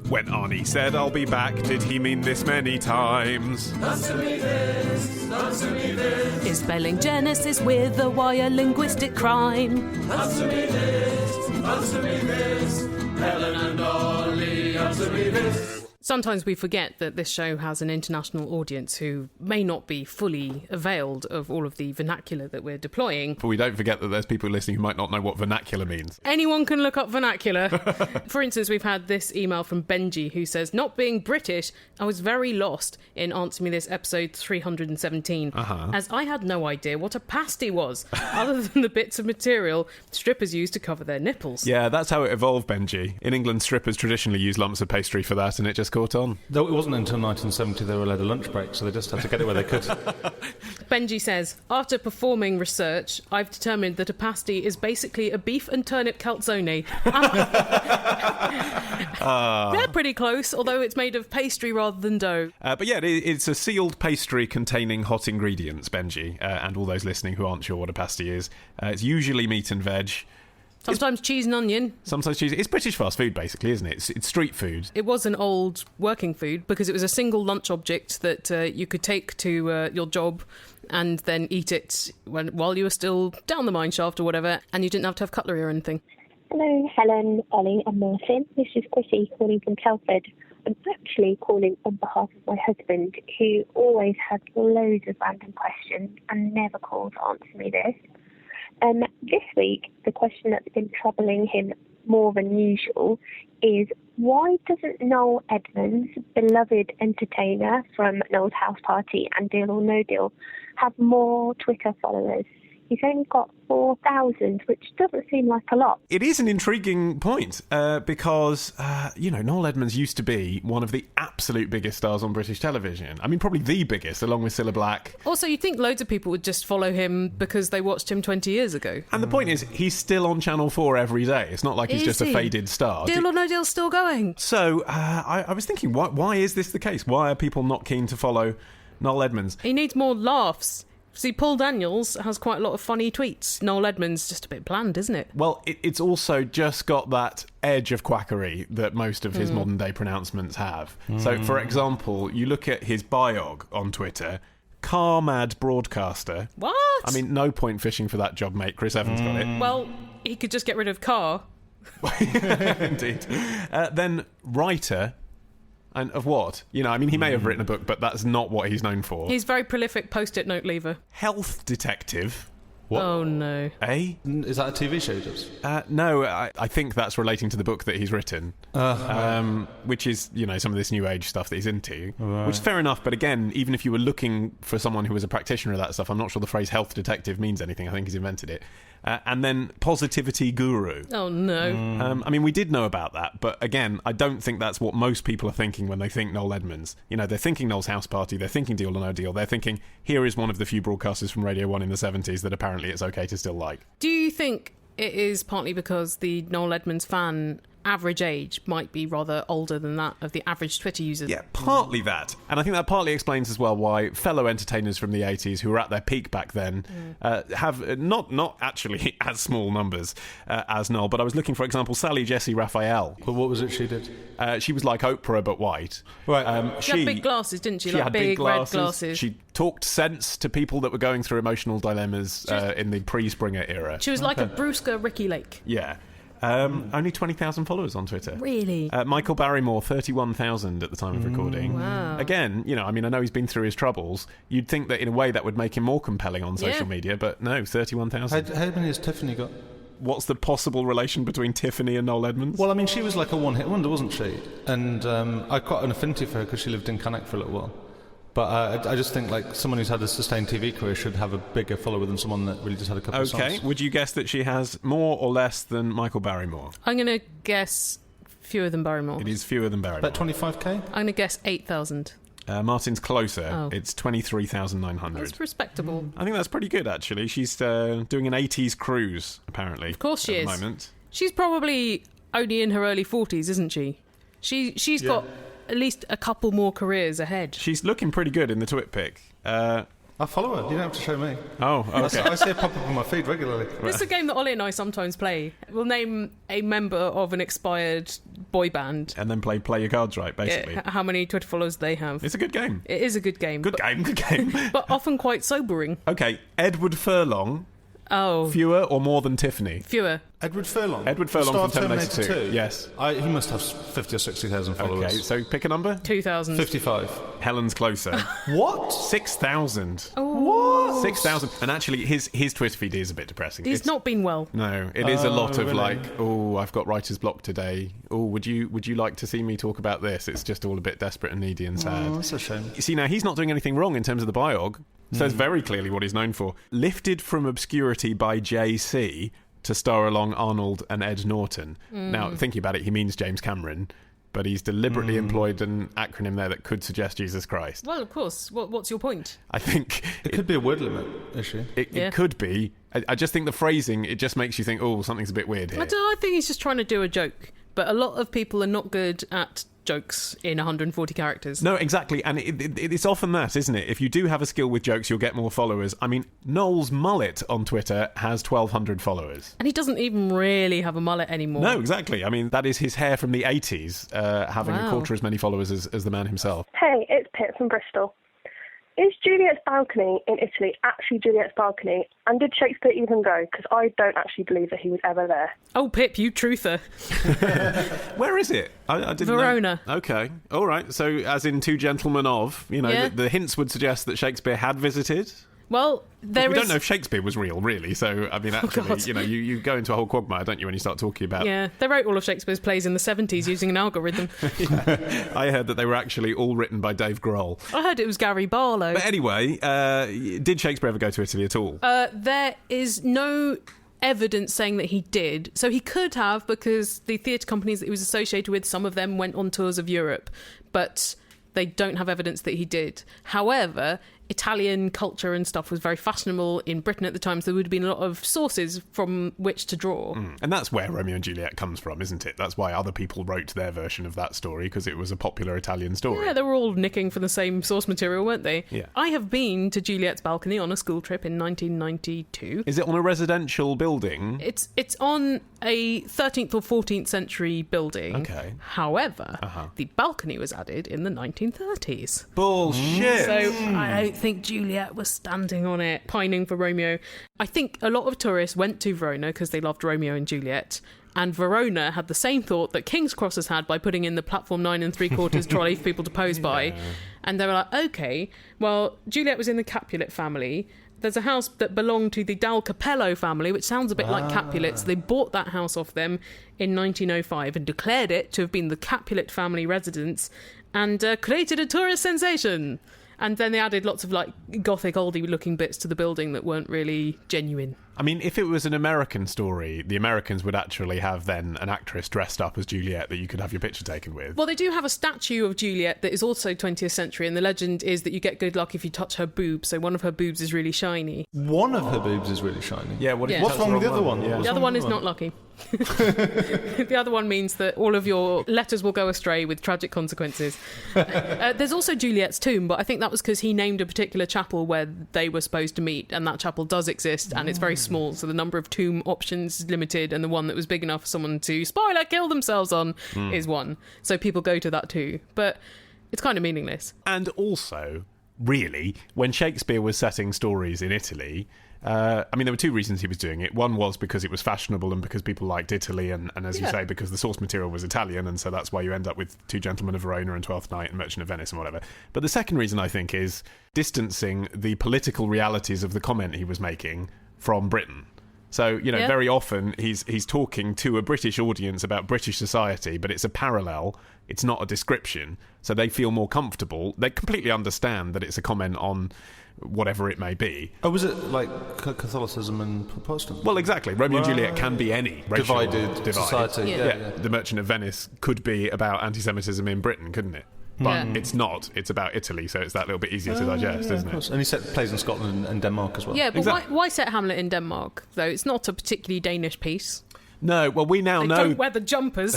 When Arnie said I'll be back, did he mean this many times? Answer me this, answer me this. Is spelling Genesis with a Y a linguistic crime? Answer me this, Helen and Ollie, answer me this. Sometimes we forget that this show has an international audience who may not be fully availed of all of the vernacular that we're deploying. But we don't forget that there's people listening who might not know what vernacular means. Anyone can look up vernacular. For instance, we've had this email from Benji who says, not being British, I was very lost in Answer Me This episode 317, as I had no idea what a pasty was, other than the bits of material strippers use to cover their nipples. Yeah, that's how it evolved, Benji. In England, strippers traditionally use lumps of pastry for that, and it just caught on. Though it wasn't until 1970 they were allowed a lunch break, so they just had to get it where they could. Benji says, after performing research, I've determined that a pasty is basically a beef and turnip calzone. They're pretty close, although it's made of pastry rather than dough. But yeah, it's a sealed pastry containing hot ingredients, Benji, and all those listening who aren't sure what a pasty is. It's usually meat and veg. Sometimes cheese and onion. Sometimes cheese. It's British fast food, basically, isn't it? It's street food. It was an old working food because it was a single lunch object that you could take to your job and then eat it while you were still down the mine shaft or whatever, and you didn't have to have cutlery or anything. Hello, Helen, Ollie and Martin. This is Chrissy calling from Telford. I'm actually calling on behalf of my husband, who always has loads of random questions and never calls to answer me this. This week, the question that's been troubling him more than usual is, why doesn't Noel Edmonds, beloved entertainer from Noel's House Party and Deal or No Deal, have more Twitter followers? He's only got 4,000, which doesn't seem like a lot. It is an intriguing point because, Noel Edmonds used to be one of the absolute biggest stars on British television. I mean, probably the biggest, along with Cilla Black. Also, you'd think loads of people would just follow him because they watched him 20 years ago. And the point is, he's still on Channel 4 every day. It's not like he's just a faded star. Deal or No Deal's still going. So, I was thinking, why is this the case? Why are people not keen to follow Noel Edmonds? He needs more laughs. See, Paul Daniels has quite a lot of funny tweets. Noel Edmonds just a bit bland, isn't it? Well, it's also just got that edge of quackery that most of his modern-day pronouncements have. So, for example, you look at his biog on Twitter, car mad broadcaster. What? I mean, no point fishing for that job, mate. Chris Evans got it. Well, he could just get rid of car. Indeed. Then writer. And of what? He may have written a book, but that's not what he's known for. He's very prolific post-it note leaver. Health detective. What? Oh, no. Eh? Is that a TV show, just? No, I think that's relating to the book that he's written, which is, some of this new age stuff that he's into, which is fair enough. But again, even if you were looking for someone who was a practitioner of that stuff, I'm not sure the phrase health detective means anything. I think he's invented it. And then positivity guru. Oh, no. We did know about that, but again, I don't think that's what most people are thinking when they think Noel Edmonds. They're thinking Noel's House Party, they're thinking Deal or No Deal, they're thinking, here is one of the few broadcasters from Radio 1 in the 70s that apparently it's okay to still like. Do you think it is partly because the Noel Edmonds fan average age might be rather older than that of the average Twitter user? Yeah, partly that. And I think that partly explains as well why fellow entertainers from the 80s who were at their peak back then have not actually as small numbers as Noel, but I was looking, for example, Sally Jessy Raphael. But what was it she did? She was like Oprah, but white. Right. She had big glasses, didn't she? She like had big glasses. red glasses. She talked sense to people that were going through emotional dilemmas in the pre-Springer era. She was like a Brewster Ricky Lake. Yeah. Only 20,000 followers on Twitter. Really? Michael Barrymore, 31,000 at the time of recording. Wow. Again, I know he's been through his troubles. You'd think that in a way that would make him more compelling on social media, but no, 31,000. How many has Tiffany got? What's the possible relation between Tiffany and Noel Edmonds? Well, she was like a one-hit wonder, wasn't she? And I got an affinity for her because she lived in Cannock for a little while. But I just think someone who's had a sustained TV career should have a bigger follower than someone that really just had a couple of songs. Okay, would you guess that she has more or less than Michael Barrymore? I'm going to guess fewer than Barrymore. It is fewer than Barrymore. About 25k? I'm going to guess 8,000. Martin's closer. Oh. It's 23,900. That's respectable. I think that's pretty good, actually. She's doing an 80s cruise, apparently. Of course she is. At the moment. She's probably only in her early 40s, isn't she? She's got at least a couple more careers ahead. She's looking pretty good in the Twit pic. I follow her. You don't have to show me. Oh, okay. I see it pop up on my feed regularly. This is a game that Ollie and I sometimes play. We'll name a member of an expired boy band. And then play your cards right, basically. How many Twitter followers they have. It's a good game. It is a good game. Good game. But often quite sobering. Okay, Edward Furlong. Oh. Fewer or more than Tiffany? Fewer. Edward Furlong? Edward Furlong Star from Terminator 2. 2? Yes. He must have 50 or 60,000 followers. Okay, so pick a number. 2,000. 55. Helen's closer. What? 6,000. Oh. What? 6,000. And actually, his Twitter feed is a bit depressing. He's not been well. No, it is a lot of really? like, oh, I've got writer's block today. Oh, would you like to see me talk about this? It's just all a bit desperate and needy and sad. Oh, that's a shame. You see, now he's not doing anything wrong in terms of the biog. Says very clearly what he's known for. Lifted from obscurity by JC to star along Arnold and Ed Norton. Now, thinking about it, he means James Cameron, but he's deliberately employed an acronym there that could suggest Jesus Christ. Well, of course. What's your point? I think... It could be a word limit issue. It could be. I just think the phrasing, it just makes you think, oh, something's a bit weird here. I think he's just trying to do a joke. But a lot of people are not good at jokes in 140 characters. No, exactly. And it's often that, isn't it? If you do have a skill with jokes, you'll get more followers. I mean, Noel's mullet on Twitter has 1,200 followers. And he doesn't even really have a mullet anymore. No, exactly. I mean, that is his hair from the 80s, having a quarter as many followers as the man himself. Hey, it's Pip from Bristol. Is Juliet's balcony in Italy actually Juliet's balcony? And did Shakespeare even go? Because I don't actually believe that he was ever there. Oh, Pip, you truther. Where is it? I didn't Verona. know. Okay. All right. So, as in Two Gentlemen of, the hints would suggest that Shakespeare had visited. Well, we don't know if Shakespeare was real, really. So, I mean, actually, you go into a whole quagmire, don't you, when you start talking about... Yeah, they wrote all of Shakespeare's plays in the 70s using an algorithm. I heard that they were actually all written by Dave Grohl. I heard it was Gary Barlow. But anyway, did Shakespeare ever go to Italy at all? There is no evidence saying that he did. So he could have, because the theatre companies that he was associated with, some of them went on tours of Europe. But they don't have evidence that he did. However, Italian culture and stuff was very fashionable in Britain at the time, so there would have been a lot of sources from which to draw. And that's where Romeo and Juliet comes from, isn't it? That's why other people wrote their version of that story, because it was a popular Italian story. Yeah, they were all nicking from the same source material, weren't they? Yeah. I have been to Juliet's balcony on a school trip in 1992. Is it on a residential building? It's on a 13th or 14th century building. Okay. However, the balcony was added in the 1930s. Bullshit! So I don't think Juliet was standing on it, pining for Romeo. I think a lot of tourists went to Verona because they loved Romeo and Juliet. And Verona had the same thought that King's Cross has had by putting in the platform 9 3/4 trolley for people to pose by. And they were like, okay, well, Juliet was in the Capulet family. There's a house that belonged to the Dal Capello family, which sounds a bit like Capulets. They bought that house off them in 1905 and declared it to have been the Capulet family residence and created a tourist sensation. And then they added lots of like gothic oldie looking bits to the building that weren't really genuine. I mean, if it was an American story, the Americans would actually have then an actress dressed up as Juliet that you could have your picture taken with. Well, they do have a statue of Juliet that is also 20th century, and the legend is that you get good luck if you touch her boobs, so one of her boobs is really shiny. One of her boobs is really shiny? Yeah, what if What's wrong with the other one? Yeah. The other one is not lucky. The other one means that all of your letters will go astray with tragic consequences. There's also Juliet's tomb, but I think that was because he named a particular chapel where they were supposed to meet, and that chapel does exist, and it's very small, so the number of tomb options is limited, and the one that was big enough for someone to, spoiler, kill themselves on is one. So people go to that too. But it's kind of meaningless. And also, really, when Shakespeare was setting stories in Italy... I mean, there were two reasons he was doing it. One was because it was fashionable and because people liked Italy, and as you say, because the source material was Italian, and so that's why you end up with Two Gentlemen of Verona and Twelfth Night and Merchant of Venice and whatever. But the second reason, I think, is distancing the political realities of the comment he was making from Britain. So, very often he's talking to a British audience about British society, but it's a parallel, it's not a description. So they feel more comfortable. They completely understand that it's a comment on whatever it may be. Oh, was it like Catholicism and Protestantism? Well, exactly. Romeo and Juliet can be any racial divided society. Yeah. The Merchant of Venice could be about anti-Semitism in Britain, couldn't it? But it's not. It's about Italy, so it's that little bit easier to digest, isn't it? And he set plays in Scotland and Denmark as well. Yeah, but why set Hamlet in Denmark, though? It's not a particularly Danish piece. No, well, we now They know... don't wear the jumpers.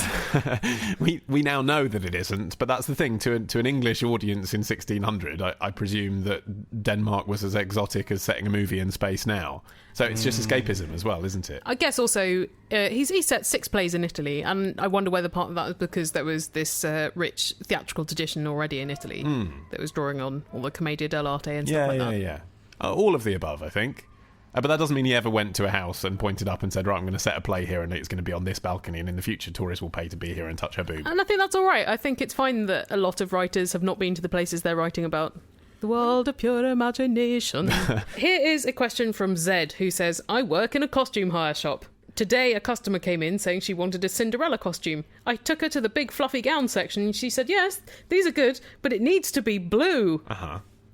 we now know that it isn't, but that's the thing. To an English audience in 1600, I presume that Denmark was as exotic as setting a movie in space now. So it's just escapism as well, isn't it? I guess also he set 6 plays in Italy, and I wonder whether part of that was because there was this rich theatrical tradition already in Italy that was drawing on all the commedia dell'arte and stuff like that. Yeah. All of the above, I think. But that doesn't mean he ever went to a house and pointed up and said, right, I'm going to set a play here and it's going to be on this balcony, and in the future tourists will pay to be here and touch her boob. And I think that's all right. I think it's fine that a lot of writers have not been to the places they're writing about. The world of pure imagination. Here is a question from Zed, who says, I work in a costume hire shop. Today, a customer came in saying she wanted a Cinderella costume. I took her to the big fluffy gown section and she said, yes, these are good, but it needs to be blue.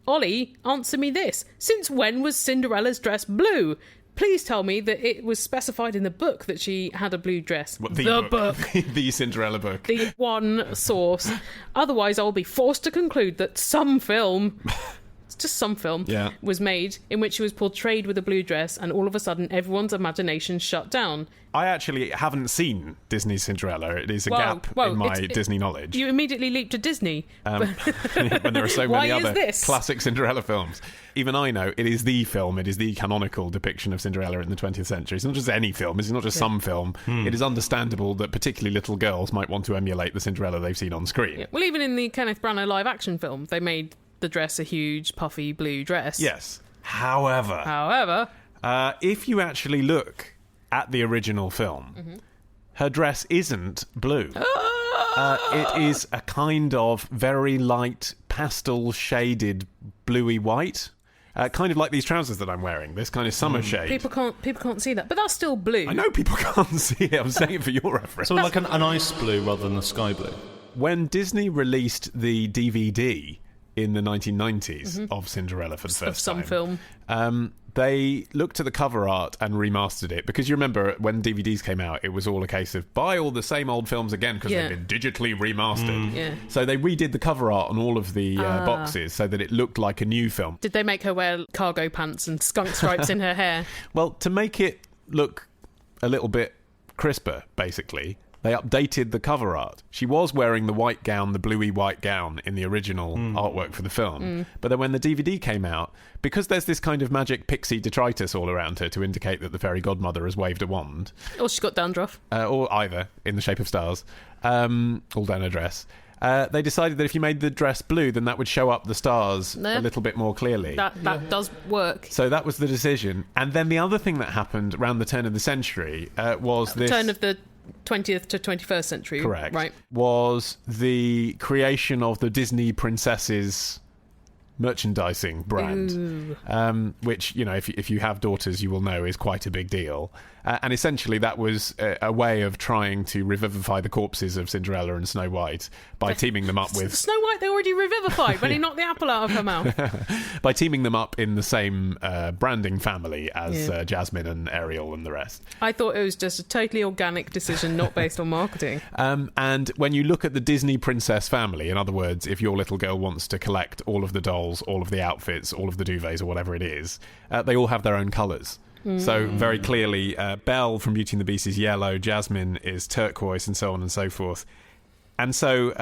Ollie, answer me this. Since when was Cinderella's dress blue? Please tell me that it was specified in the book that she had a blue dress. What, the book. The Cinderella book. The one source. Otherwise, I'll be forced to conclude that some film... just some film, was made in which she was portrayed with a blue dress, and all of a sudden everyone's imagination shut down. I actually haven't seen Disney's Cinderella. It is a gap in my Disney knowledge. You immediately leap to Disney. When there are so many other this? classic Cinderella films. Even I know it is the film, it is the canonical depiction of Cinderella in the 20th century. It's not just any film, it's not just some film. It is understandable that particularly little girls might want to emulate the Cinderella they've seen on screen. Yeah. Well, even in the Kenneth Branagh live-action film, they made the dress a huge puffy blue dress. Yes. However, if you actually look at the original film, her dress isn't blue. It is a kind of very light pastel shaded bluey white. Kind of like these trousers that I'm wearing, this kind of summer shade. People can't see that, but that's still blue. I know people can't see it. I'm saying it for your reference. So like an ice blue rather than a sky blue. When Disney released the DVD in the 1990s of Cinderella for the first time. Of some film. They looked at the cover art and remastered it, because you remember when DVDs came out, it was all a case of buy all the same old films again because they've been digitally remastered. So they redid the cover art on all of the boxes so that it looked like a new film. Did they make her wear cargo pants and skunk stripes in her hair? Well, to make it look a little bit crisper, basically, they updated the cover art. She was wearing the white gown, the bluey white gown in the original artwork for the film. But then when the DVD came out, because there's this kind of magic pixie detritus all around her to indicate that the fairy godmother has waved a wand. Or she's got dandruff. Or either, in the shape of stars. All down her dress. They decided that if you made the dress blue, then that would show up the stars a little bit more clearly. That does work. So that was the decision. And then the other thing that happened around the turn of the century was this... Turn of the 20th to 21st century. Correct. Right. Was the creation of the Disney Princesses merchandising brand, which, you know, if you have daughters, you will know is quite a big deal. And essentially that was a way of trying to revivify the corpses of Cinderella and Snow White by teaming them up with... Snow White they already revivified when he knocked the apple out of her mouth. By teaming them up in the same branding family as Jasmine and Ariel and the rest. I thought it was just a totally organic decision, not based on marketing. And when you look at the Disney princess family, in other words, if your little girl wants to collect all of the dolls, all of the outfits, all of the duvets or whatever it is, they all have their own colours. So very clearly, Belle from Beauty and the Beast is yellow, Jasmine is turquoise, and so on and so forth. And so,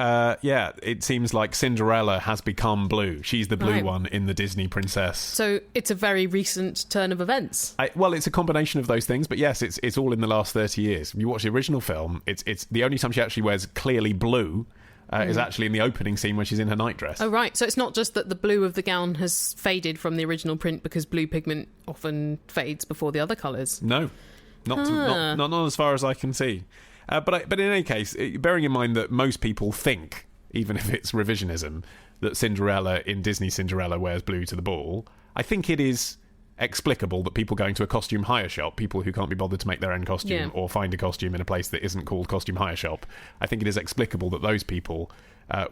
it seems like Cinderella has become blue. She's the blue one in the Disney princess. So it's a very recent turn of events. Well, it's a combination of those things, but yes, it's all in the last 30 years. If you watch the original film, it's the only time she actually wears clearly blue is actually in the opening scene where she's in her nightdress. Oh, right. So it's not just that the blue of the gown has faded from the original print because blue pigment often fades before the other colours. No, not as far as I can see. But in any case, bearing in mind that most people think, even if it's revisionism, that Cinderella in Disney Cinderella wears blue to the ball, I think it is explicable that people going to a costume hire shop, people who can't be bothered to make their own costume or find a costume in a place that isn't called costume hire shop, I think it is explicable that those people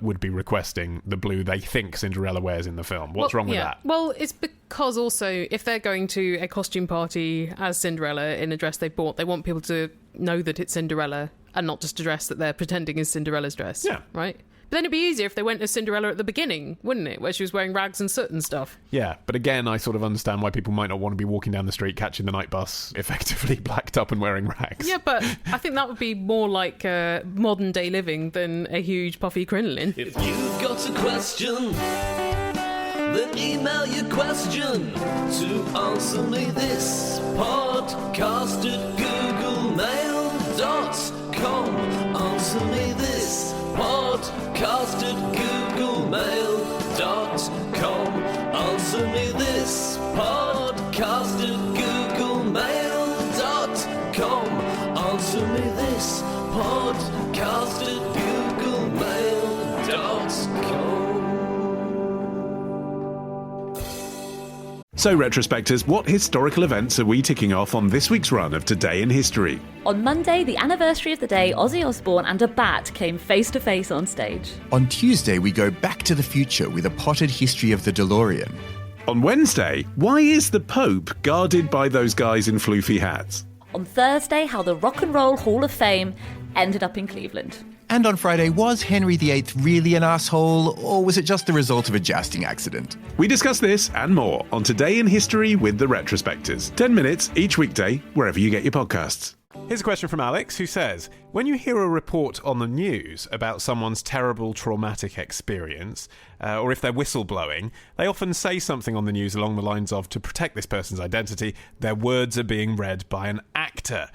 would be requesting the blue they think Cinderella wears in the film. What's wrong with that? Well, it's because also if they're going to a costume party as Cinderella in a dress they bought, they want people to know that it's Cinderella and not just a dress that they're pretending is Cinderella's dress. Yeah. Right? But then it'd be easier if they went as Cinderella at the beginning, wouldn't it? Where she was wearing rags and soot and stuff. Yeah, but again, I sort of understand why people might not want to be walking down the street catching the night bus effectively blacked up and wearing rags. Yeah, but I think that would be more like modern day living than a huge puffy crinoline. If you've got a question, then email your question to answer me this podcast at googlemail.com. Answer me this podcast at googlemail.com. Answer me this podcast at googlemail.com. Answer me this podcast at googlemail.com. So, retrospectors, what historical events are we ticking off on this week's run of Today in History? On Monday, the anniversary of the day Ozzy Osbourne and a bat came face to face on stage. On Tuesday, we go back to the future with a potted history of the DeLorean. On Wednesday, why is the Pope guarded by those guys in floofy hats? On Thursday, how the Rock and Roll Hall of Fame ended up in Cleveland. And on Friday, was Henry VIII really an asshole, or was it just the result of a jousting accident? We discuss this and more on Today in History with the Retrospectors. 10 minutes each weekday, wherever you get your podcasts. Here's a question from Alex, who says, when you hear a report on the news about someone's terrible traumatic experience, or if they're whistleblowing, they often say something on the news along the lines of, to protect this person's identity, their words are being read by an actor.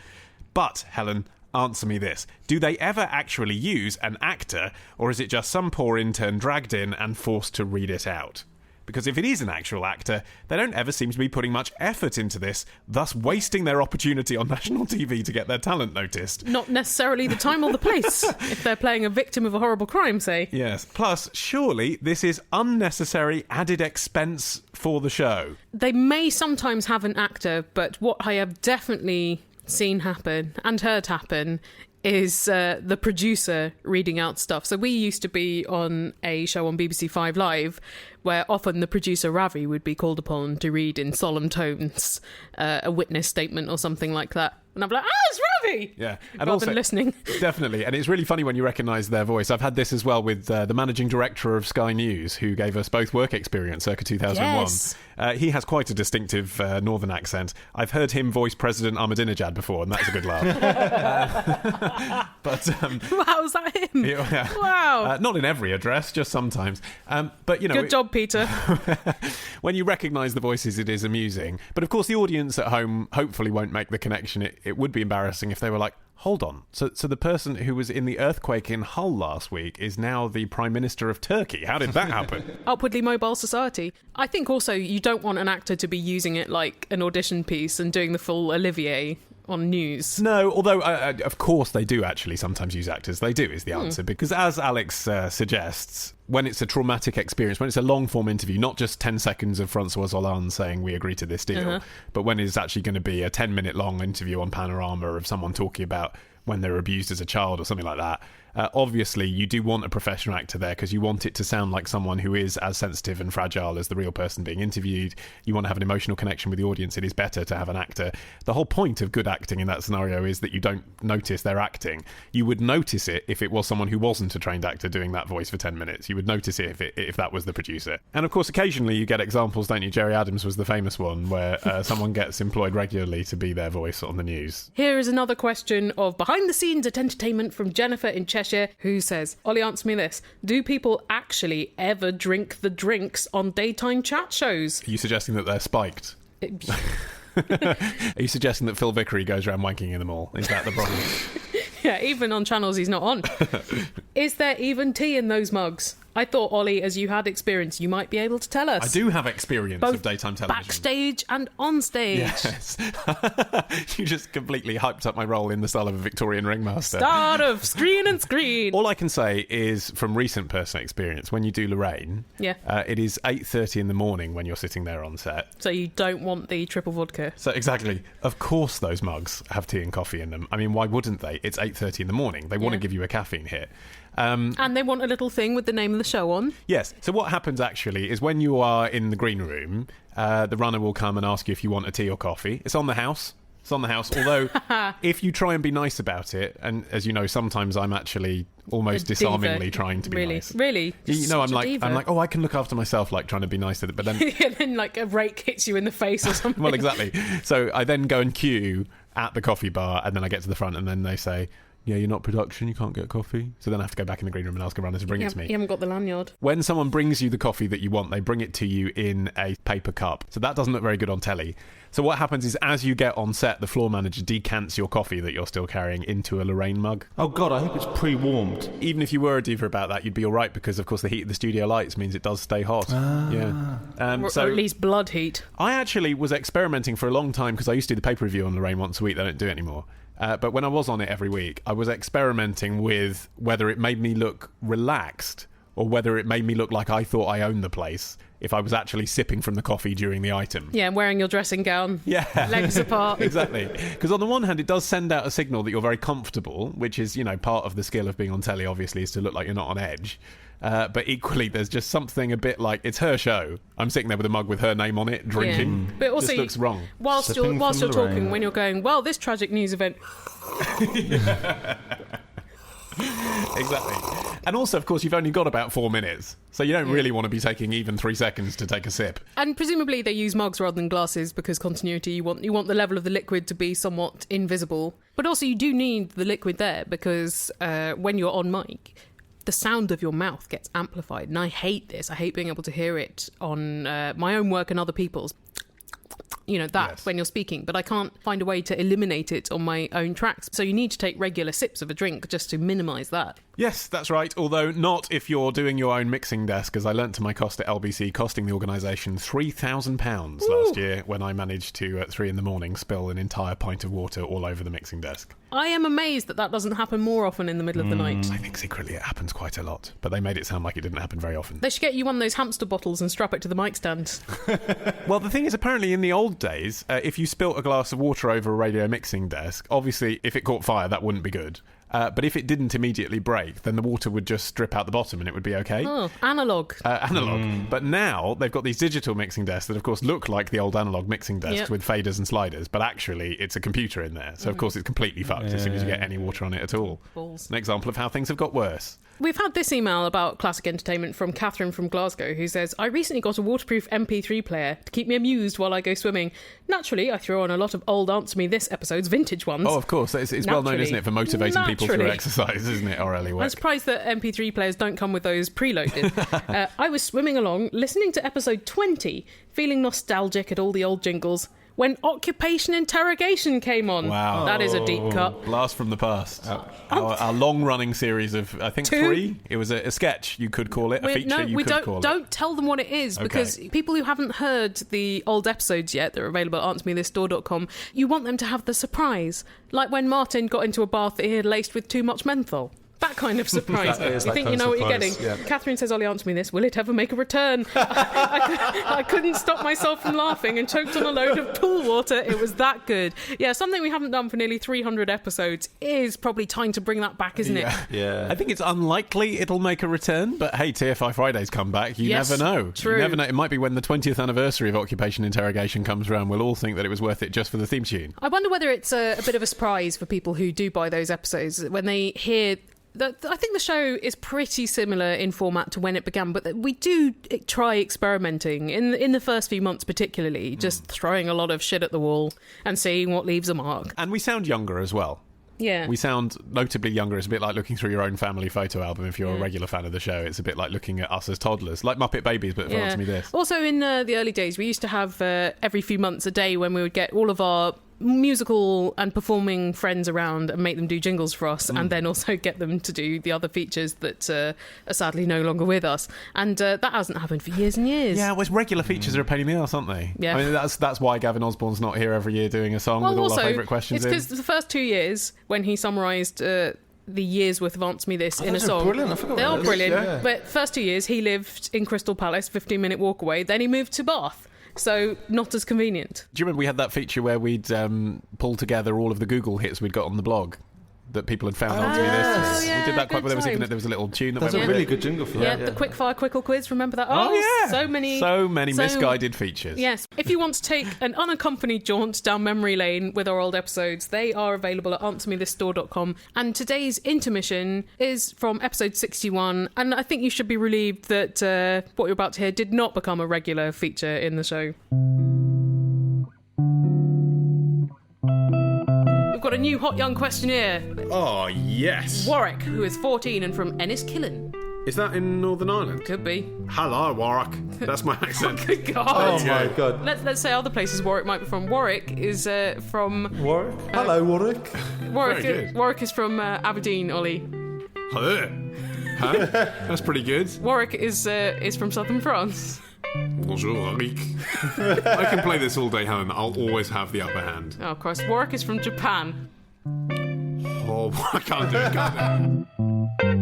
But, Helen, answer me this. Do they ever actually use an actor, or is it just some poor intern dragged in and forced to read it out? Because if it is an actual actor, they don't ever seem to be putting much effort into this, thus wasting their opportunity on national TV to get their talent noticed. Not necessarily the time or the place, if they're playing a victim of a horrible crime, say. Yes. Plus, surely this is unnecessary added expense for the show. They may sometimes have an actor, but what I have definitely seen happen and heard happen is the producer reading out stuff. So we used to be on a show on BBC 5 Live where often the producer Ravi would be called upon to read in solemn tones a witness statement or something like that. And I'm like, it's Ravi! Yeah. And rather also, than listening. Definitely. And it's really funny when you recognise their voice. I've had this as well with the managing director of Sky News, who gave us both work experience circa 2001. Yes. He has quite a distinctive northern accent. I've heard him voice President Ahmadinejad before, and that's a good laugh. But Wow, is that him? Yeah. Wow. Not in every address, just sometimes. But, you know... Good job, Peter. When you recognise the voices, it is amusing. But, of course, the audience at home hopefully won't make the connection. It would be embarrassing if they were like, hold on, so the person who was in the earthquake in Hull last week is now the Prime Minister of Turkey. How did that happen? Upwardly mobile society. I think also you don't want an actor to be using it like an audition piece and doing the full Olivier on news. No, although, of course, they do actually sometimes use actors. They do, is the answer. Because as Alex suggests, when it's a traumatic experience, when it's a long-form interview, not just 10 seconds of Francois Hollande saying, we agree to this deal, but when it's actually going to be a 10-minute long interview on Panorama of someone talking about when they were abused as a child or something like that, obviously you do want a professional actor there because you want it to sound like someone who is as sensitive and fragile as the real person being interviewed. You want to have an emotional connection with the audience. It is better to have an actor. The whole point of good acting in that scenario is that you don't notice they're acting. You would notice it if it was someone who wasn't a trained actor doing that voice for 10 minutes. You would notice it if that was the producer. And of course, occasionally you get examples, don't you? Jerry Adams was the famous one where someone gets employed regularly to be their voice on the news. Here is another question of behind the scenes at entertainment from Jennifer in Cheshire, who says, Ollie, answer me this. Do people actually ever drink the drinks on daytime chat shows? Are you suggesting that they're spiked? Are you suggesting that Phil Vickery goes around wanking in them all? Is that the problem? Yeah, even on channels he's not on. Is there even tea in those mugs? I thought, Ollie, as you had experience, you might be able to tell us. I do have experience both of daytime television. Backstage and on stage. Yes. You just completely hyped up my role in the style of a Victorian ringmaster. Start of screen and screen. All I can say is, from recent personal experience, when you do Lorraine, it is 8:30 in the morning when you're sitting there on set. So you don't want the triple vodka. So exactly. Of course those mugs have tea and coffee in them. I mean, why wouldn't they? It's 8:30 in the morning. They want to give you a caffeine hit. And they want a little thing with the name of the show on. Yes. So what happens actually is when you are in the green room, the runner will come and ask you if you want a tea or coffee. It's on the house. It's on the house. Although, if you try and be nice about it, and as you know, sometimes I'm actually almost disarmingly trying to be nice. Really? You know, I'm like, oh, I can look after myself, like trying to be nice to it. But then, and then like a rake hits you in the face or something. Well, exactly. So I then go and queue at the coffee bar, and then I get to the front, and then they say, yeah, you're not production, you can't get coffee. So then I have to go back in the green room and ask a runner to bring it to me. You haven't got the lanyard. When someone brings you the coffee that you want, they bring it to you in a paper cup. So that doesn't look very good on telly. So what happens is, as you get on set, the floor manager decants your coffee that you're still carrying into a Lorraine mug. Oh, God, I hope it's pre-warmed. Even if you were a diva about that, you'd be all right, because, of course, the heat of the studio lights means it does stay hot. Yeah. Or at least blood heat. I actually was experimenting for a long time, because I used to do the paper review on Lorraine once a week. They don't do it anymore. But when I was on it every week, I was experimenting with whether it made me look relaxed or whether it made me look like I thought I owned the place if I was actually sipping from the coffee during the item. Yeah, wearing your dressing gown. Yeah. Legs apart. Exactly. Because on the one hand, it does send out a signal that you're very comfortable, which is, you know, part of the skill of being on telly, obviously, is to look like you're not on edge. But equally, there's just something a bit like, it's her show. I'm sitting there with a mug with her name on it, drinking. Yeah. But also, just looks wrong. Whilst you're talking, when you're going, well, this tragic news event... Exactly. And also, of course, you've only got about 4 minutes, so you don't really want to be taking even 3 seconds to take a sip. And presumably they use mugs rather than glasses because continuity, you want the level of the liquid to be somewhat invisible. But also you do need the liquid there because when you're on mic, the sound of your mouth gets amplified. And I hate this. I hate being able to hear it on my own work and other people's. You know, that when you're speaking, but I can't find a way to eliminate it on my own tracks. So you need to take regular sips of a drink just to minimise that. Yes, that's right, although not if you're doing your own mixing desk, as I learnt to my cost at LBC, costing the organisation £3,000 last year when I managed to, at 3 a.m, spill an entire pint of water all over the mixing desk. I am amazed that doesn't happen more often in the middle of the night. I think secretly it happens quite a lot, but they made it sound like it didn't happen very often. They should get you one of those hamster bottles and strap it to the mic stand. Well, the thing is, apparently in the old days, if you spilt a glass of water over a radio mixing desk, obviously if it caught fire, that wouldn't be good. But if it didn't immediately break, then the water would just drip out the bottom and it would be okay. Oh, analogue. But now they've got these digital mixing desks that, of course, look like the old analogue mixing desks with faders and sliders, but actually it's a computer in there. So, of course, it's completely fucked as soon as you get any water on it at all. Balls. An example of how things have got worse. We've had this email about classic entertainment from Catherine from Glasgow, who says, I recently got a waterproof MP3 player to keep me amused while I go swimming. Naturally, I throw on a lot of old Answer Me This episodes, vintage ones. Oh, of course. It's well known, isn't it, for motivating people through exercise, isn't it, R.L.E. I'm surprised that MP3 players don't come with those preloaded. I was swimming along, listening to episode 20, feeling nostalgic at all the old jingles, when Occupation Interrogation came on. Wow. That is a deep cut. Blast from the past. Our long-running series of, I think, 3. It was a sketch, you could call it, a feature, call it. Don't tell them what it is, because people who haven't heard the old episodes yet, that are available at answermethisstore.com, you want them to have the surprise. Like when Martin got into a bath that he had laced with too much menthol. That kind of surprise. You think you know what you're getting. Yeah. Catherine says, Ollie, answer me this. Will it ever make a return? I couldn't stop myself from laughing and choked on a load of pool water. It was that good. Yeah, something we haven't done for nearly 300 episodes is probably time to bring that back, isn't it? Yeah. I think it's unlikely it'll make a return, but hey, TFI Fridays come back. You never know. True. You never know. It might be when the 20th anniversary of Occupation Interrogation comes around, we'll all think that it was worth it just for the theme tune. I wonder whether it's a bit of a surprise for people who do buy those episodes when they hear... I think the show is pretty similar in format to when it began, but we do try experimenting in the first few months, particularly, just throwing a lot of shit at the wall and seeing what leaves a mark. And we sound younger as well. Yeah. We sound notably younger. It's a bit like looking through your own family photo album if you're a regular fan of the show. It's a bit like looking at us as toddlers, like Muppet Babies, but for Answer Me This. Also, in the early days, we used to have every few months a day when we would get all of our musical and performing friends around and make them do jingles for us, and then also get them to do the other features that are sadly no longer with us, and that hasn't happened for years and years. Yeah, well, regular features are a pain in the arse, aren't they? Yeah. I mean, that's why Gavin Osborne's not here every year doing a song with all our favourite questions. It's because the first 2 years when he summarised the year's worth of Answer Me This in a song. Brilliant. I forgot they are brilliant. Yeah. But first 2 years he lived in Crystal Palace, 15-minute walk away. Then he moved to Bath. So not as convenient. Do you remember we had that feature where we'd pull together all of the Google hits we'd got on the blog? that people had found Answer Me This. yeah, we did that quite well. good There was a little tune that That's went a with really it. good jingle for Yeah, that. the quickfire quickle quiz. Remember that? Oh, yeah. So many misguided features. Yes. If you want to take an unaccompanied jaunt down memory lane with our old episodes, they are available at answermethisstore.com. And today's intermission is from episode 61. And I think you should be relieved that what you're about to hear did not become a regular feature in the show. We've got a new hot young questionnaire. Oh, yes. Warwick, who is 14 and from Enniskillen. Is that in Northern Ireland? Could be. Hello, Warwick. That's my accent. Good God. Oh my God. Let's say other places Warwick might be from. Warwick is from... Warwick? Hello, Warwick. Warwick, Very good. Warwick is from Aberdeen, Ollie. Hello. Huh? That's pretty good. Warwick is from southern France. Bonjour, Warwick. I can play this all day, Helen. I'll always have the upper hand. Oh, Christ. Warwick is from Japan. Oh, I can't do it. Can't do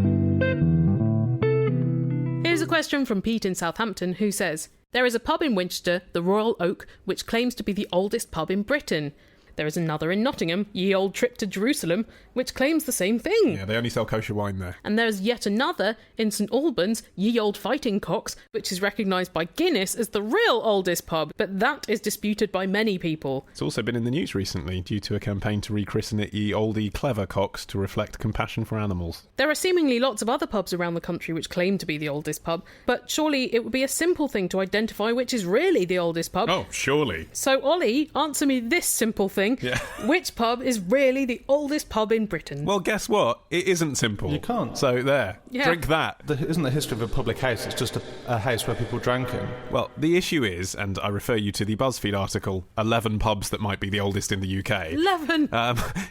it. Here's a question from Pete in Southampton who says, there is a pub in Winchester, the Royal Oak, which claims to be the oldest pub in Britain. There is another in Nottingham, Ye Old Trip to Jerusalem, which claims the same thing. Yeah, they only sell kosher wine there. And there's yet another in St Albans, Ye Old Fighting Cocks, which is recognised by Guinness as the real oldest pub, but that is disputed by many people. It's also been in the news recently due to a campaign to rechristen it Ye Oldie Clever Cocks to reflect compassion for animals. There are seemingly lots of other pubs around the country which claim to be the oldest pub, but surely it would be a simple thing to identify which is really the oldest pub. Oh, surely. So, Ollie, answer me this simple thing. Yeah. Which pub is really the oldest pub in Britain? Well, guess what? It isn't simple. You can't. So there. Yeah. Drink that. Isn't the history of a public house? It's just a house where people drank in. Well, the issue is, and I refer you to the BuzzFeed article, 11 pubs that might be the oldest in the UK. 11!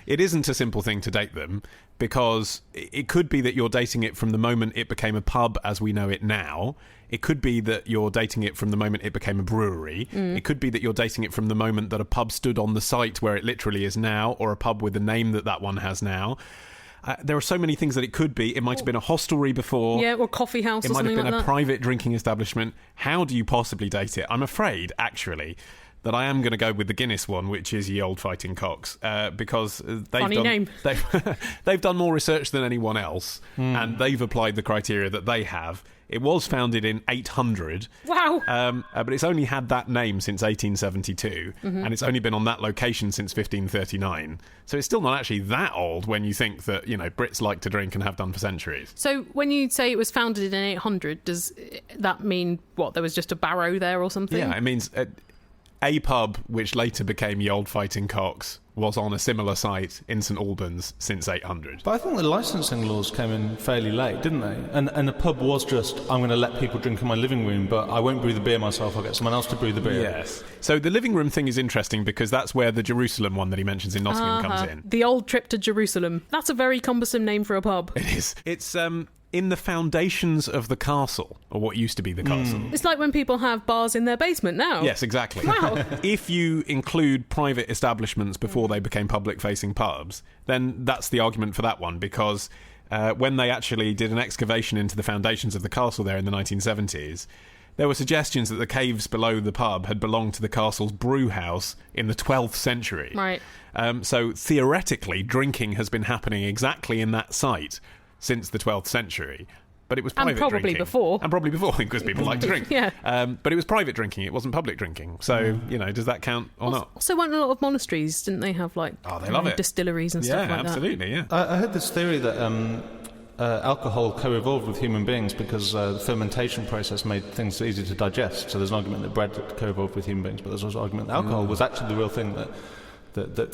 It isn't a simple thing to date them, because it could be that you're dating it from the moment it became a pub as we know it now. It could be that you're dating it from the moment it became a brewery. It could be that you're dating it from the moment that a pub stood on the site where it literally is now, or a pub with the name that one has now. There are so many things that it could be. It might have been a hostelry before. Yeah, or coffee house or something like that. It might have been a private drinking establishment. How do you possibly date it? I'm afraid, actually, that I am going to go with the Guinness one, which is Ye Old Fighting Cocks, because they've done more research than anyone else, and they've applied the criteria that they have. It was founded in 800. Wow! But it's only had that name since 1872, and it's only been on that location since 1539. So it's still not actually that old when you think that, you know, Brits like to drink and have done for centuries. So when you say it was founded in 800, does that mean, what, there was just a barrow there or something? Yeah, it means a pub which later became Ye Old Fighting Cocks was on a similar site in St Albans since 800. But I think the licensing laws came in fairly late, didn't they? And the pub was just, I'm going to let people drink in my living room, but I won't brew the beer myself, I'll get someone else to brew the beer. Yes. So the living room thing is interesting because that's where the Jerusalem one that he mentions in Nottingham comes in. The Old Trip to Jerusalem. That's a very cumbersome name for a pub. It is. It's in the foundations of the castle, or what used to be the castle. It's like when people have bars in their basement now. Yes, exactly. Wow. If you include private establishments before they became public-facing pubs, then that's the argument for that one, because when they actually did an excavation into the foundations of the castle there in the 1970s, there were suggestions that the caves below the pub had belonged to the castle's brew house in the 12th century. Right. So theoretically, drinking has been happening exactly in that site since the 12th century, but it was private drinking. And probably before, because people like to drink. Yeah. But it was private drinking, it wasn't public drinking. So, you know, does that count or not? Also, weren't a lot of monasteries, didn't they have, like, they love it. distilleries and stuff like that? Yeah, absolutely, yeah. I heard this theory that alcohol co-evolved with human beings because the fermentation process made things easy to digest. So there's an argument that bread co-evolved with human beings, but there's also an argument that alcohol was actually the real thing that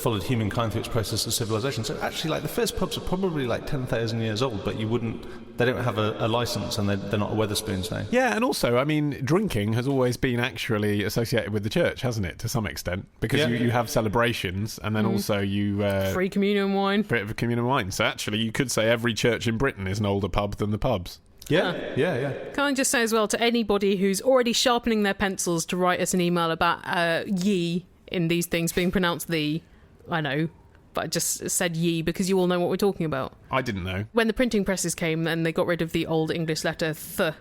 followed humankind through its process of civilization. So actually, like, the first pubs are probably like 10,000 years old, but they don't have a license, and they're not a Wetherspoons now. Yeah, and also, I mean, drinking has always been actually associated with the church, hasn't it, to some extent? Because you have celebrations, and then also you... free communion wine. Free communion wine. So actually, you could say every church in Britain is an older pub than the pubs. Yeah. Can I just say as well to anybody who's already sharpening their pencils to write us an email about ye in these things being pronounced the, I know, but I just said ye because you all know what we're talking about. I didn't know. When the printing presses came and they got rid of the old English letter th,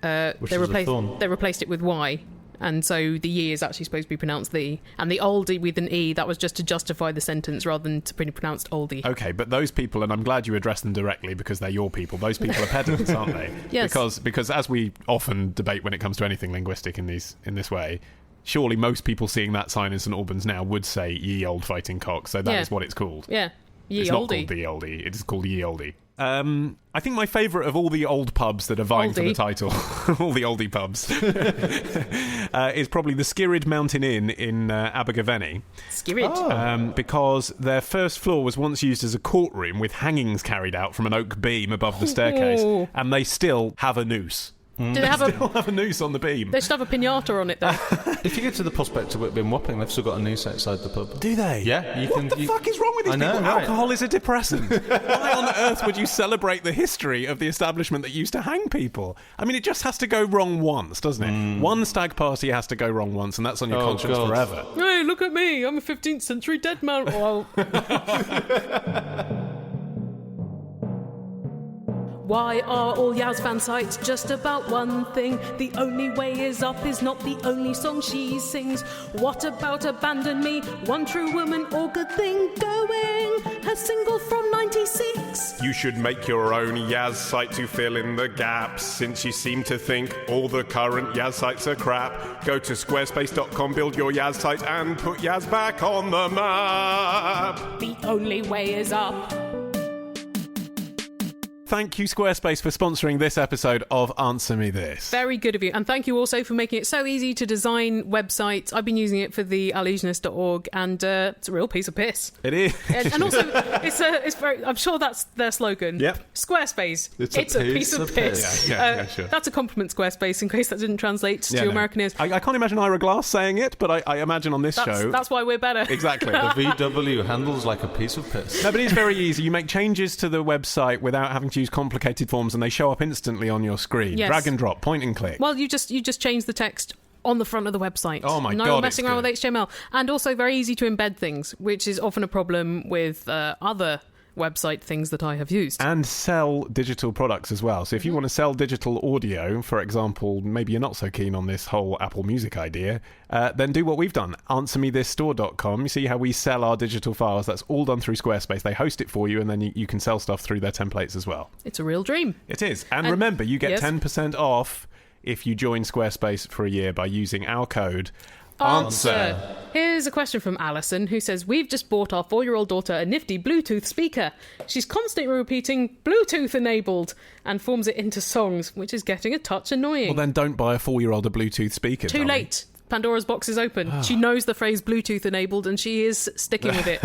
they replaced it with y, and so the ye is actually supposed to be pronounced thee, and the oldie with an e, that was just to justify the sentence rather than to be pronounced oldie. Okay, but those people, and I'm glad you addressed them directly because they're your people, those people are pedants, aren't they? Yes. Because as we often debate when it comes to anything linguistic in this way, surely most people seeing that sign in St Albans now would say ye old fighting cock, so that is what it's called. Yeah, ye it's oldie. Not called the oldie, it's called ye oldie. I think my favourite of all the old pubs that are vying for the title, all the oldie pubs, is probably the Skirrid Mountain Inn in Abergavenny. Skirrid? Because their first floor was once used as a courtroom with hangings carried out from an oak beam above the staircase, and they still have a noose. Do they have a noose on the beam? They should have a pinata on it, though. If you get to the Prospect of Whitby and Wapping, they've still got a noose outside the pub. Do they? Yeah. What the fuck is wrong with these people? Right. Alcohol is a depressant. Why on earth would you celebrate the history of the establishment that used to hang people? I mean, it just has to go wrong once, doesn't it? One stag party has to go wrong once, and that's on your conscience forever. Hey, look at me. I'm a 15th century dead man. Well... Why are all Yaz fan sites just about one thing? The only way is up is not the only song she sings. What about Abandon Me? One True Woman, all good thing going. Her single from 96. You should make your own Yaz site to fill in the gaps. Since you seem to think all the current Yaz sites are crap, go to squarespace.com, build your Yaz site and put Yaz back on the map. The only way is up. Thank you, Squarespace, for sponsoring this episode of Answer Me This. Very good of you. And thank you also for making it so easy to design websites. I've been using it for the allusionist.org, and it's a real piece of piss. It is. And also, it's very... I'm sure that's their slogan. Yep. Squarespace. It's a piece of piss. Yeah, sure. That's a compliment, Squarespace, in case that didn't translate to American ears. I can't imagine Ira Glass saying it, but I imagine on this show... That's why we're better. Exactly. The VW handles like a piece of piss. No, but it's very easy. You make changes to the website without having to use complicated forms, and they show up instantly on your screen. Yes. Drag and drop, point and click. Well, you just change the text on the front of the website. Oh my God, No messing around with HTML. And also very easy to embed things, which is often a problem with other website things that I have used. And sell digital products as well. So if you want to sell digital audio, for example, maybe you're not so keen on this whole Apple Music idea, then do what we've done. AnswerMeThisStore.com. You see how we sell our digital files. That's all done through Squarespace. They host it for you, and then you can sell stuff through their templates as well. It's a real dream. It is. And remember, you get 10% off if you join Squarespace for a year by using our code Answer. Here's a question from Alison, who says, we've just bought our 4-year-old daughter a nifty Bluetooth speaker. She's constantly repeating Bluetooth enabled and forms it into songs, which is getting a touch annoying. Well, then don't buy a 4-year-old a Bluetooth speaker. Too late. Pandora's box is open. She knows the phrase Bluetooth enabled, and she is sticking with it.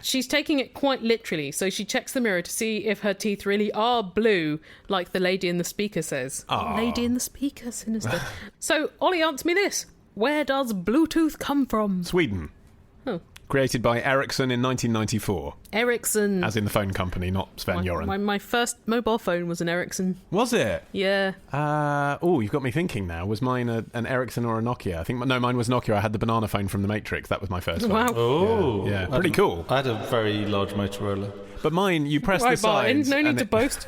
She's taking it quite literally, so she checks the mirror to see if her teeth really are blue, like the lady in the speaker says. Lady in the speaker, sinister. So, Ollie, answer me this. Where does Bluetooth come from? Sweden. Oh. Created by Ericsson in 1994. Ericsson. As in the phone company, not Sven Göran. My first mobile phone was an Ericsson. Was it? Yeah. You've got me thinking now. Was mine an Ericsson or a Nokia? I think mine was Nokia. I had the banana phone from the Matrix. That was my first one. Wow. Oh. Yeah, pretty cool. I had a very large Motorola. But mine, you press the sides. No need to boast.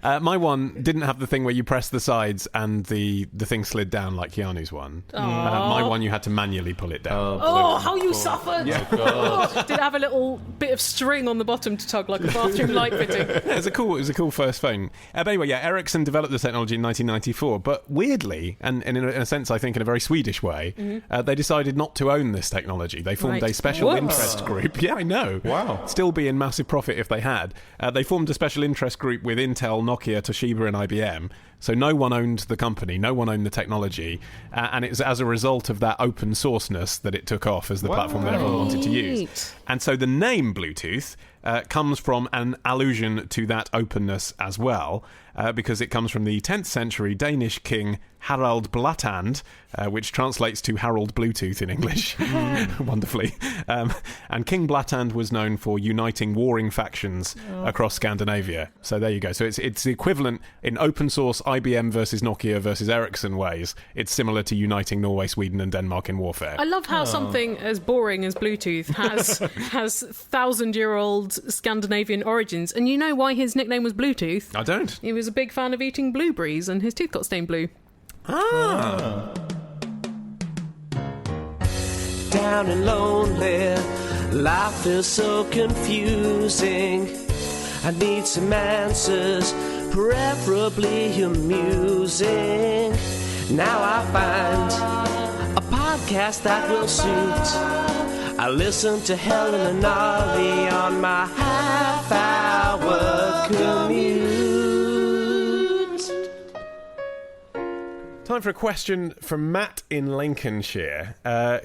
My one didn't have the thing where you press the sides and the thing slid down like Keanu's one. My one, you had to manually pull it down. Oh, how you suffered! Yeah. Oh, did it have a little bit of string on the bottom to tug like a bathroom light fitting? Yeah, it was a cool first phone. But anyway, Ericsson developed the technology in 1994, but weirdly, and in a sense, I think in a very Swedish way, they decided not to own this technology. They formed a special interest group. Yeah, I know. Wow. Still be in massive profit if they had. They formed a special interest group with Intel, Nokia, Toshiba and IBM. So no one owned the company, no one owned the technology, and it was as a result of that open sourceness that it took off as the platform that everyone wanted to use. And so the name Bluetooth comes from an allusion to that openness as well, because it comes from the 10th century Danish king Harald Blatand, which translates to Harold Bluetooth in English, wonderfully. And King Blatand was known for uniting warring factions across Scandinavia. So there you go. So it's the equivalent in open source IBM versus Nokia versus Ericsson ways. It's similar to uniting Norway, Sweden and Denmark in warfare. I love how something as boring as Bluetooth has 1,000-year-old Scandinavian origins. And you know why his nickname was Bluetooth? I don't. He was a big fan of eating blueberries and his teeth got stained blue. Down and lonely, life is so confusing. I need some answers, preferably amusing. Now I find a podcast that will suit. I listen to Helen and Ollie on my half-hour commute. Time for a question from Matt in Lincolnshire,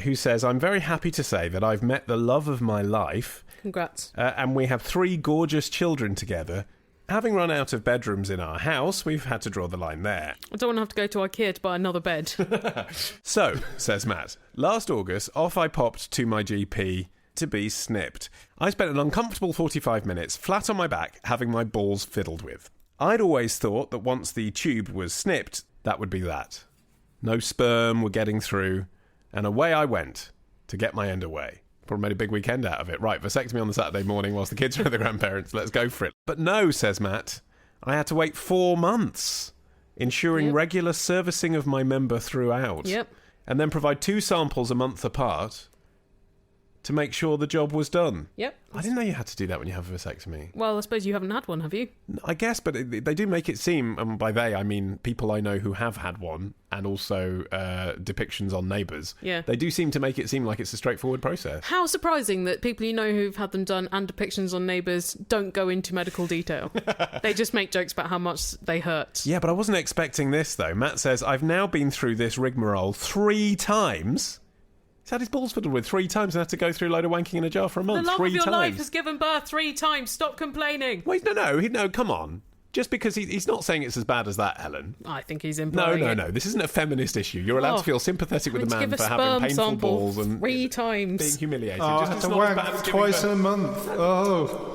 who says, I'm very happy to say that I've met the love of my life. Congrats. And we have 3 gorgeous children together. Having run out of bedrooms in our house, we've had to draw the line there. I don't want to have to go to IKEA to buy another bed. So, says Matt, last August, off I popped to my GP to be snipped. I spent an uncomfortable 45 minutes flat on my back, having my balls fiddled with. I'd always thought that once the tube was snipped, that would be that. No sperm were getting through, and away I went to get my end away. Probably made a big weekend out of it. Right, vasectomy on the Saturday morning whilst the kids are with the grandparents. Let's go for it. But no, says Matt, I had to wait 4 months, ensuring regular servicing of my member throughout. Yep. And then provide 2 samples a month apart to make sure the job was done. Yep. I didn't know you had to do that when you have a vasectomy. Well, I suppose you haven't had one, have you? I guess, but they do make it seem, and by they I mean people I know who have had one, and also depictions on Neighbours. Yeah. They do seem to make it seem like it's a straightforward process. How surprising that people you know who've had them done and depictions on Neighbours don't go into medical detail. They just make jokes about how much they hurt. Yeah, but I wasn't expecting this, though. Matt says, I've now been through this rigmarole 3 times. He's had his balls fiddled with 3 times and had to go through a load of wanking in a jar for a month. The love 3 of your times. life has given birth 3 times. Stop complaining. Wait, no, come on. Just because he's not saying it's as bad as that, Helen. I think he's implying No. This isn't a feminist issue. You're allowed to feel sympathetic with a man for having painful balls and 3 times. being humiliated. Oh, I Just have it's to not as bad wank as giving twice in birth. a month. Oh.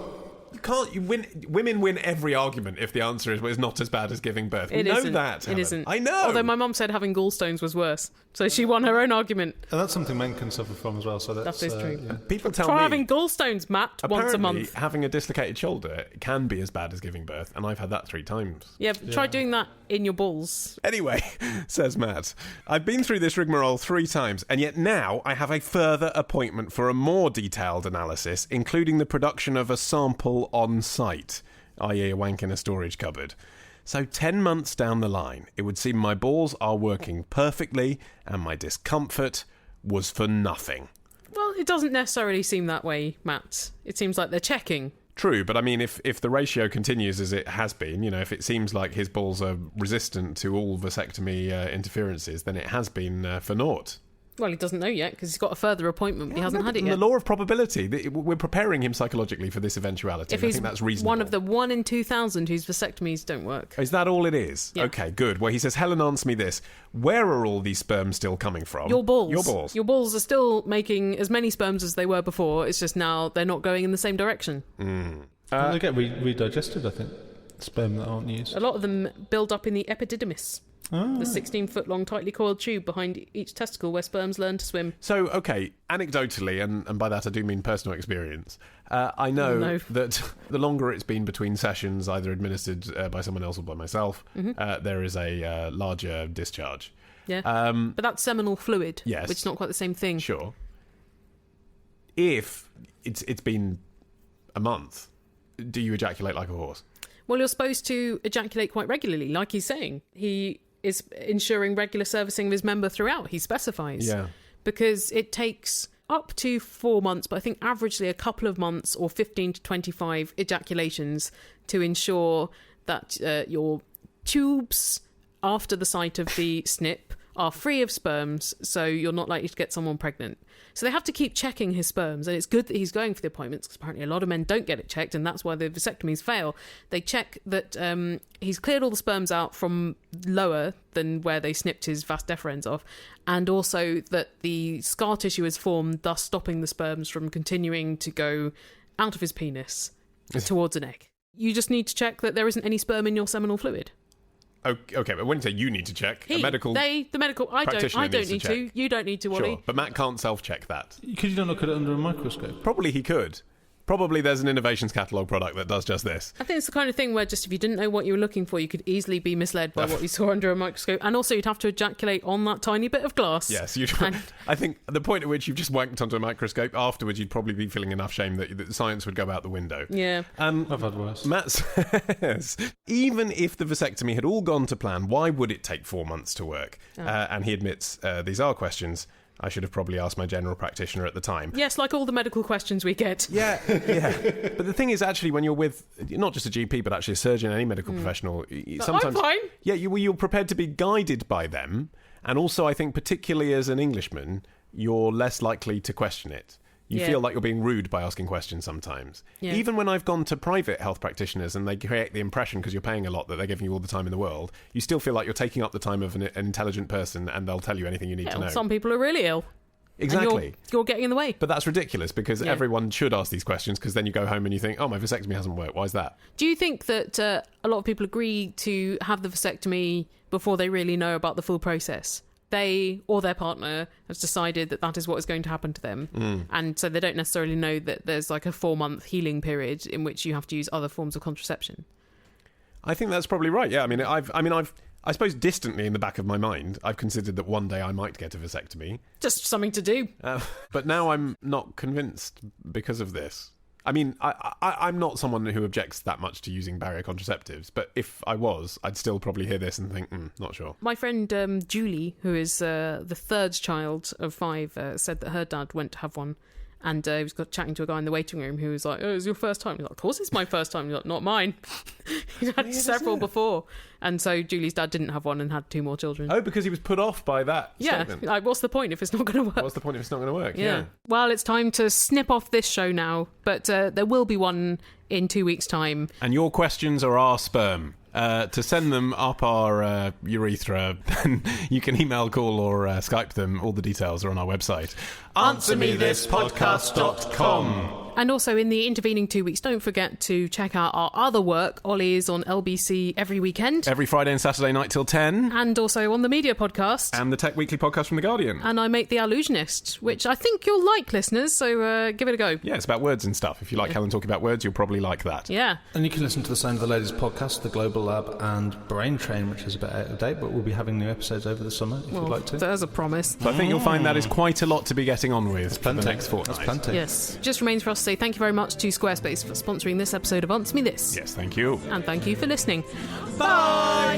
You win. Women win every argument if the answer is, well, it's not as bad as giving birth. We know that. It isn't. I know. Although my mum said having gallstones was worse, so she won her own argument. And that's something men can suffer from as well. So That is true. Yeah. People tell Try me having gallstones, Matt, once a month. having a dislocated shoulder can be as bad as giving birth, and I've had that 3 times. Yeah, try doing that in your balls. Anyway, says Matt, I've been through this rigmarole 3 times, and yet now I have a further appointment for a more detailed analysis, including the production of a sample on site, i.e. a wank in a storage cupboard. So 10 months down the line, it would seem my balls are working perfectly, and my discomfort was for nothing. Well, it doesn't necessarily seem that way, Matt. It seems like they're checking. True, but I mean, if the ratio continues as it has been, if it seems like his balls are resistant to all vasectomy interferences, then it has been for naught. Well, he doesn't know yet because he's got a further appointment, but he hasn't had it yet. The law of probability, we're preparing him psychologically for this eventuality. If I he's think that's reasonable. one of the 1 in 2,000 whose vasectomies don't work. Is that all it is? Yeah. Okay, good. Well, he says, Helen, answer me this. Where are all these sperms still coming from? Your balls. Your balls. Your balls are still making as many sperms as they were before. It's just now they're not going in the same direction. They get redigested, I think. Sperm that aren't used. A lot of them build up in the epididymis. Oh. The 16-foot-long, tightly coiled tube behind each testicle where sperms learn to swim. So, okay, anecdotally, and by that I do mean personal experience, I know that the longer it's been between sessions, either administered by someone else or by myself, there is a larger discharge. Yeah, but that's seminal fluid, yes, which is not quite the same thing. Sure. If it's been a month, do you ejaculate like a horse? Well, you're supposed to ejaculate quite regularly, like he's saying. He is ensuring regular servicing of his member throughout, he specifies. Yeah. Because it takes up to 4 months, but I think averagely a couple of months or 15 to 25 ejaculations to ensure that your tubes after the site of the snip are free of sperms, so you're not likely to get someone pregnant. So they have to keep checking his sperms, and it's good that he's going for the appointments because apparently a lot of men don't get it checked, and that's why the vasectomies fail. They check that he's cleared all the sperms out from lower than where they snipped his vas deferens off, and also that the scar tissue is formed, thus stopping the sperms from continuing to go out of his penis towards an egg. You just need to check that there isn't any sperm in your seminal fluid. Okay, but when you say you need to check, the medical, I don't need to. You don't need to, Wally. Sure, but Matt can't self-check that. Could you not look at it under a microscope? Probably he could. Probably there's an innovations catalogue product that does just this. I think it's the kind of thing where just if you didn't know what you were looking for, you could easily be misled by what you saw under a microscope. And also you'd have to ejaculate on that tiny bit of glass. Yes, I think the point at which you've just wanked onto a microscope, afterwards you'd probably be feeling enough shame that science would go out the window. Yeah. I've had worse. Matt says, even if the vasectomy had all gone to plan, why would it take 4 months to work? And he admits these are questions I should have probably asked my general practitioner at the time. Yes, like all the medical questions we get. Yeah. But the thing is, actually, when you're with not just a GP, but actually a surgeon, any medical professional, sometimes... I'm fine. Yeah, you're prepared to be guided by them. And also, I think, particularly as an Englishman, you're less likely to question it. You feel like you're being rude by asking questions sometimes. Yeah. Even when I've gone to private health practitioners and they create the impression, because you're paying a lot, that they're giving you all the time in the world, you still feel like you're taking up the time of an intelligent person and they'll tell you anything you need to know. Some people are really ill. Exactly. You're getting in the way. But that's ridiculous because everyone should ask these questions, because then you go home and you think, oh, my vasectomy hasn't worked. Why is that? Do you think that a lot of people agree to have the vasectomy before they really know about the full process? They or their partner has decided that is what is going to happen to them, and so they don't necessarily know that there's like a 4-month healing period in which you have to use other forms of contraception. I think that's probably right. Yeah, I suppose distantly in the back of my mind, I've considered that one day I might get a vasectomy. Just something to do. But now I'm not convinced because of this. I mean, I'm not someone who objects that much to using barrier contraceptives, but if I was, I'd still probably hear this and think, not sure. My friend Julie, who is the third child of 5, said that her dad went to have one, and he was chatting to a guy in the waiting room who was like, oh, it's your first time? He's like, of course it's my first time. He's like, not mine. He's had several before. And so Julie's dad didn't have one and had 2 more children. Oh, because he was put off by that statement. Like, what's the point if it's not going to work? What's the point if it's not going to work? Yeah. Well, it's time to snip off this show now, but there will be one in 2 weeks' time. And your questions are our sperm. To send them up our urethra, then you can email, call, or Skype them. All the details are on our website. AnswerMeThisPodcast.com. And also, in the intervening 2 weeks, don't forget to check out our other work. Ollie is on LBC every weekend. Every Friday and Saturday night till 10. And also on the Media Podcast. And the Tech Weekly podcast from The Guardian. And I make The Allusionist, which I think you'll like, listeners, so give it a go. Yeah, it's about words and stuff. If you like Helen talking about words, you'll probably like that. Yeah. And you can listen to the Sound of the Ladies podcast, The Global Lab, and Brain Train, which is a bit out of date, but we'll be having new episodes over the summer if you'd like to. There's a promise. So I think you'll find that is quite a lot to be getting on with for the next fortnight. That's plenty. Yes. Just remains for us to say thank you very much to Squarespace for sponsoring this episode of Answer Me This. Yes, thank you. And thank you for listening. Bye!